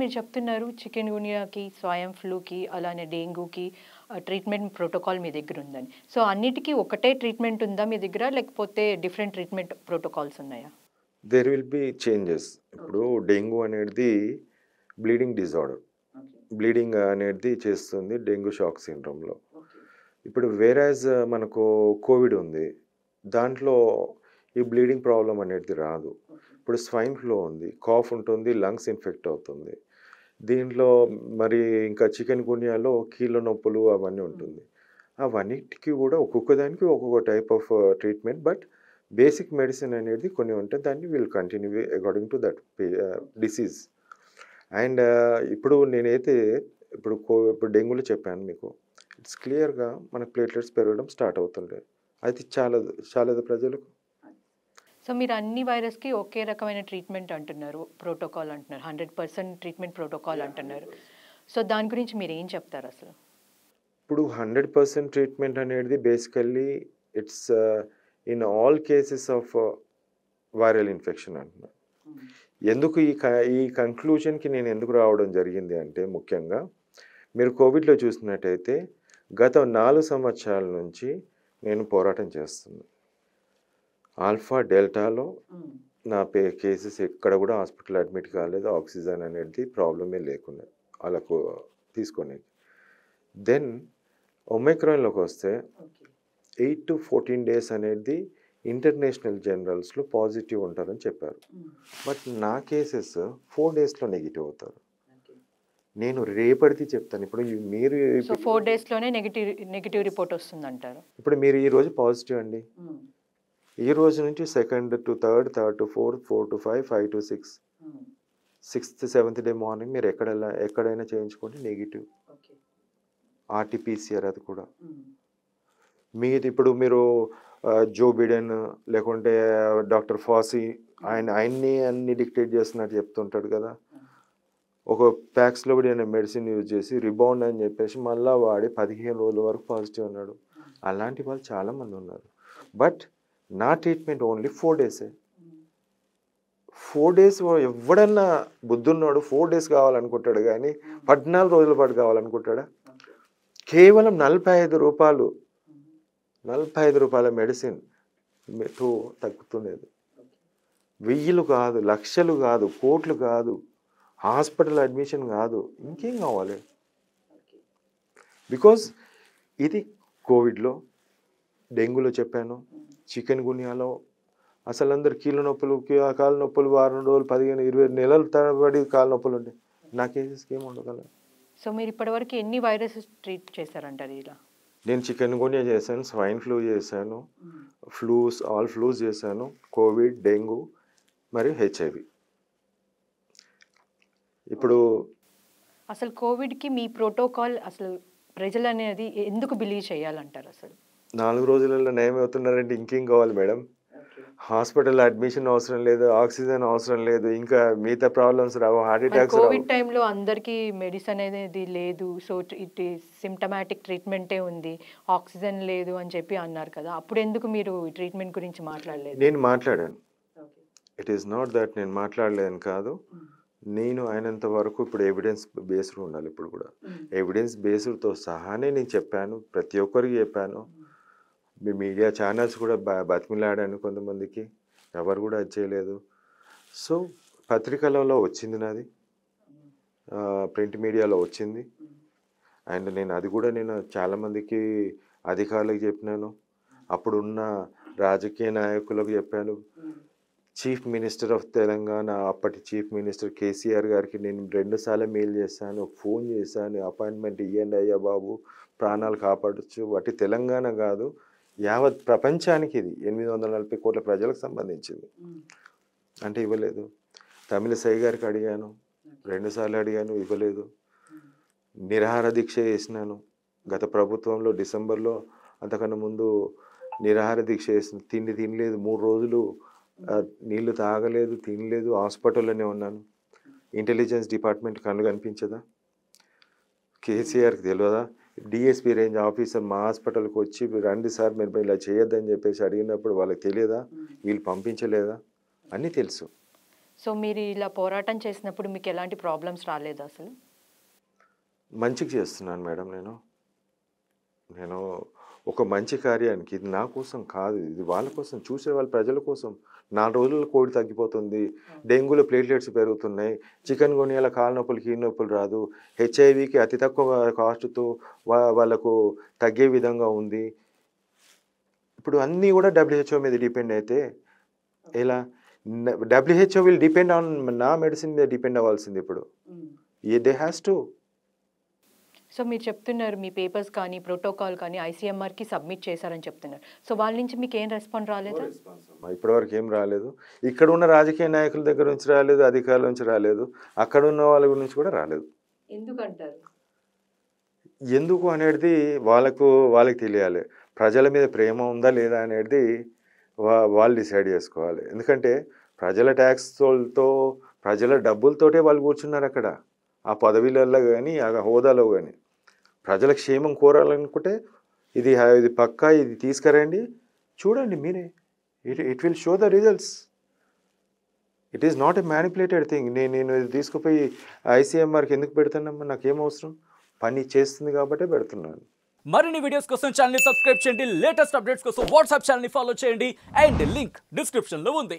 మీరు చెప్తున్నారు chicken గున్యాకి, swine ఫ్లూకి, అలానే డెంగ్యూకి ట్రీట్మెంట్ ప్రోటోకాల్ మీ దగ్గర ఉందని. సో, అన్నిటికి ఒకటే ట్రీట్మెంట్ ఉందా మీ దగ్గర? లేకపోతే డిఫరెంట్ ట్రీట్మెంట్ ప్రోటోకాల్స్ ఉన్నాయా? There will be changes. ఇప్పుడు ఓకే. డెంగ్యూ అనేది బ్లీడింగ్ డిజార్డర్. ఓకే. బ్లీడింగ్ అనేది చేస్తుంది డెంగ్యూ షాక్ సిండ్రోమ్‌లో. ఓకే. ఇప్పుడు వేరాజ్ మనకు కోవిడ్ ఉంది. దాంట్లో ఈ బ్లీడింగ్ ప్రాబ్లమ్ అనేది రాదు. ఓకే. ఇప్పుడు స్వైన్ ఫ్లూ ఉంది. కాఫ్ ఉంటుంది. లంగ్స్ ఇన్ఫెక్ట్ అవుతుంది. దీంట్లో మరి ఇంకా చికెన్ గున్యాలో కీళ్ళ నొప్పులు అవన్నీ ఉంటుంది. అవన్నిటికి కూడా ఒక్కొక్క దానికి ఒక్కొక్క type of treatment. But basic medicine అనేది కొన్ని ఉంటాయి. దాన్ని will continue according to that disease. And ఇప్పుడు నేనైతే ఇప్పుడు డెంగ్యూలో చెప్పాను మీకు. ఇట్స్ క్లియర్‌గా మనకు ప్లేట్లెట్స్ పెరగడం స్టార్ట్ అవుతుంటాయి. అది చాలదా ప్రజలకు? సో, మీరు అన్ని వైరస్‌కి ఒకే రకమైన ట్రీట్మెంట్ అంటున్నారు. ప్రోటోకాల్ అంటున్నారు. 100% ట్రీట్మెంట్ ప్రోటోకాల్ అంటున్నారు. సో, దాని గురించి మీరేం చెప్తారసలు? ఇప్పుడు 100% ట్రీట్మెంట్ అనేది basically it's in all cases of viral infection అంటున్నా. ఎందుకు ఈ కంక్లూజన్‌కి నేను ఎందుకు రావడం జరిగింది అంటే ముఖ్యంగా మీరు కోవిడ్‌లో చూసినట్టయితే గత 4 సంవత్సరాల నుంచి నేను పోరాటం చేస్తున్నా. ఆల్ఫా, డెల్టాలో నా కేసెస్ ఎక్కడ కూడా హాస్పిటల్ అడ్మిట్ కాలేదు. ఆక్సిజన్ అనేది ప్రాబ్లమే లేకుండా వాళ్ళకు తీసుకునేది. దెన్ ఒమైక్రాన్‌లోకి వస్తే 8-14 డేస్ అనేది ఇంటర్నేషనల్ జర్నల్స్‌లో పాజిటివ్ ఉంటారని చెప్పారు. బట్ నా కేసెస్ 4 డేస్‌లో నెగెటివ్ అవుతారు. నేను రేపటిది చెప్తాను. ఇప్పుడు మీరు సో, 4 డేస్‌లోనే నెగెటివ్ రిపోర్ట్ వస్తుందంటారు. ఇప్పుడు మీరు ఈరోజు పాజిటివ్ అండి. ఈ రోజు నుంచి second to third, third to fourth, 4 to 5, 5 to 6, 6థ్, 7థ్ డే మార్నింగ్ మీరు ఎక్కడైనా చేయించుకోండి నెగెటివ్. ఆర్‌టీపీసీఆర్ అది కూడా. ఇప్పుడు మీరు జో బిడెన్ లేకుంటే డాక్టర్ ఫాసీ అన్ని డిక్టేట్ చేస్తున్నట్టు చెప్తుంటాడు కదా! ఒక ప్యాక్స్‌లోవిడ్ అనే మెడిసిన్ యూజ్ చేసి రిబౌండ్ అని చెప్పేసి మళ్ళా వాడి 15 రోజుల వరకు పాజిటివ్ అన్నాడు. అలాంటి వాళ్ళు చాలామంది ఉన్నారు. బట్ నా ట్రీట్మెంట్ ఓన్లీ 4 డేసే. 4 డేస్ ఎవడన్నా బుద్ధున్నోడు 4 డేస్ కావాలనుకుంటాడు గానీ 14 రోజుల పాటు కావాలనుకుంటాడా? కేవలం రూ. 45 మెడిసిన్ తో తగ్గుతుండేది. వెయ్యిలు కాదు, లక్షలు కాదు, కోట్లు కాదు, హాస్పిటల్ అడ్మిషన్ కాదు, ఇంకేం కావాలి? బికాజ్ ఇది కోవిడ్‌లో, డెంగ్యూలో చెప్పాను, చికెన్ గున్యాలో అసలందరూ కీళ్ళ నొప్పులు, కాళ్ళ నొప్పులు వారం రోజులు, 15, 20 నెలల తరబడి కాళ్ళ నొప్పులు ఉంటాయి. నా కేసెస్‌కి ఏమి ఉండగల? సో, మీరు ఇప్పటివరకు ఎన్ని వైరసెస్ ట్రీట్ చేశారంటారు ఇలా? నేను చికెన్ గున్యా చేశాను, స్వైన్ ఫ్లూ చేశాను, ఆల్ ఫ్లూస్ చేశాను, కోవిడ్, డెంగ్యూ మరియు హెచ్ఐవి. ఇప్పుడు అసలు కోవిడ్‌కి మీ ప్రోటోకాల్ అసలు ప్రజలనేది ఎందుకు బిలీవ్ చేయాలంటారు అసలు? 4 రోజులలో నయమవుతున్నారంటే ఇంకేం కావాలి మేడం? హాస్పిటల్ అడ్మిషన్ అవసరం లేదు, ఆక్సిజన్ అవసరం లేదు, ఇంకా మిగతా ప్రాబ్లమ్స్ రావు, హార్ట్ మరి అటాక్స్ రావు. కోవిడ్ టైంలో అందరికీ మెడిసిన్ అనేది లేదు. సో, ఇట్ ఈస్ సింప్టమాటిక్ ట్రీట్మెంటే ఉంది. ఆక్సిజన్ లేదు అని చెప్పి అన్నారు కదా! అప్పుడెందుకు మీరు ఈ ట్రీట్మెంట్ గురించి మాట్లాడలేదు? నేను మాట్లాడాను. ఇట్ ఈస్ నాట్ దట్ నేను మాట్లాడలేను కాదు. నేను అయినంత వరకు ఇప్పుడు ఎవిడెన్స్ బేస్డ్ ఉండాలి ఇప్పుడు కూడా. ఎవిడెన్స్ బేస్డ్‌తో సహానే నేను చెప్పాను. ప్రతి ఒక్కరికి చెప్పాను. మీ మీడియా ఛానల్స్ కూడా బతిమిలాడాను కొంతమందికి. ఎవరు కూడా అది చేయలేదు. సో, పత్రికలలో వచ్చింది నాది. ప్రింట్ మీడియాలో వచ్చింది. అండ్ నేను చాలామందికి అధికారులకు చెప్పినాను. అప్పుడున్న రాజకీయ నాయకులకు చెప్పాను. చీఫ్ మినిస్టర్ ఆఫ్ తెలంగాణ, అప్పటి చీఫ్ మినిస్టర్ కేసీఆర్ గారికి నేను 2 సార్లు మెయిల్ చేశాను, ఫోన్ చేశాను. అపాయింట్మెంట్ ఇయ్యండి అయ్యా బాబు, ప్రాణాలు కాపాడొచ్చు. వాటి తెలంగాణ కాదు, యావత్ ప్రపంచానికి ఇది 840 కోట్ల ప్రజలకు సంబంధించింది. అంటే ఇవ్వలేదు. తమిళిసై గారికి అడిగాను, 2 సార్లు అడిగాను, ఇవ్వలేదు. నిరాహార దీక్ష చేసినాను గత ప్రభుత్వంలో డిసెంబర్లో. అంతకన్నా ముందు నిరాహార దీక్ష చేసిన, తిండి తినలేదు, 3 రోజులు నీళ్లు తాగలేదు, తినలేదు, హాస్పిటల్లోనే ఉన్నాను. ఇంటెలిజెన్స్ డిపార్ట్మెంట్ కళ్ళు కనిపించదా? కేసీఆర్కి తెలియదా? డిఎస్పీ రేంజ్ ఆఫీసర్ మా హాస్పిటల్కి వచ్చి రండి సార్ మీరు ఇలా చేయొద్దని చెప్పేసి అడిగినప్పుడు వాళ్ళకి తెలియదా? వీళ్ళు పంపించలేదా? అన్నీ తెలుసు. సో మీరు ఇలా పోరాటం చేసినప్పుడు మీకు ఎలాంటి ప్రాబ్లమ్స్ రాలేదు అసలు? మంచిగా చేస్తున్నాను మేడం నేను ఒక మంచి కార్యానికి, ఇది నా కోసం కాదు, ఇది వాళ్ళ కోసం, చూసే వాళ్ళ ప్రజల కోసం. 4 రోజుల్లో కోడి తగ్గిపోతుంది, డెంగ్యూలో ప్లేట్లెట్స్ పెరుగుతున్నాయి, చికెన్ గునియాల కాళ్ళ నొప్పులు కీళ్ళ నొప్పులు రాదు, హెచ్ఐవికి అతి తక్కువ కాస్ట్తో వాళ్ళకు తగ్గే విధంగా ఉంది. ఇప్పుడు అన్నీ కూడా WHO మీద డిపెండ్ అయితే ఎలా? WHO విల్ డిపెండ్ ఆన్ నా మెడిసిన్ మీద డిపెండ్ అవ్వాల్సింది ఇప్పుడు. They has to. సో మీరు చెప్తున్నారు మీ పేపర్స్ కానీ ప్రోటోకాల్ కానీ ICMRకి సబ్మిట్ చేశారని చెప్తున్నారు. సో వాళ్ళ నుంచి మీకు ఏం రెస్పాండ్ రాలేదా? ఇప్పటివరకు ఏం రాలేదు. ఇక్కడ ఉన్న రాజకీయ నాయకుల దగ్గర నుంచి రాలేదు, అధికారుల నుంచి రాలేదు, అక్కడ ఉన్న వాళ్ళ గురించి కూడా రాలేదు. ఎందుకంటారు? ఎందుకు అనేది వాళ్ళకి తెలియాలి. ప్రజల మీద ప్రేమ ఉందా లేదా అనేది వాళ్ళు డిసైడ్ చేసుకోవాలి. ఎందుకంటే ప్రజల ట్యాక్స్తో, ప్రజల డబ్బులతోటే వాళ్ళు కూర్చున్నారు అక్కడ, ఆ పదవిలలో కానీ ఆ హోదాలో కానీ. ప్రజల క్షేమం కోరాలనుకుంటే ఇది పక్కా, ఇది తీసుకురండి, చూడండి మీరే. It will show the results. It is not a manipulated thing. నేను ఇది తీసుకుపోయి ICMRకి ఎందుకు పెడుతున్నామా? నాకేం అవసరం? పని చేస్తుంది కాబట్టే పెడుతున్నాను. మరిన్ని వీడియోస్ కోసం ఛానల్ ని సబ్స్క్రైబ్ చేయండి, లేటెస్ట్ అప్డేట్స్ కోసం వాట్సాప్ ఛానల్ ని ఫాలో చేయండి, అండ్ లింక్ డిస్క్రిప్షన్ లో ఉంది.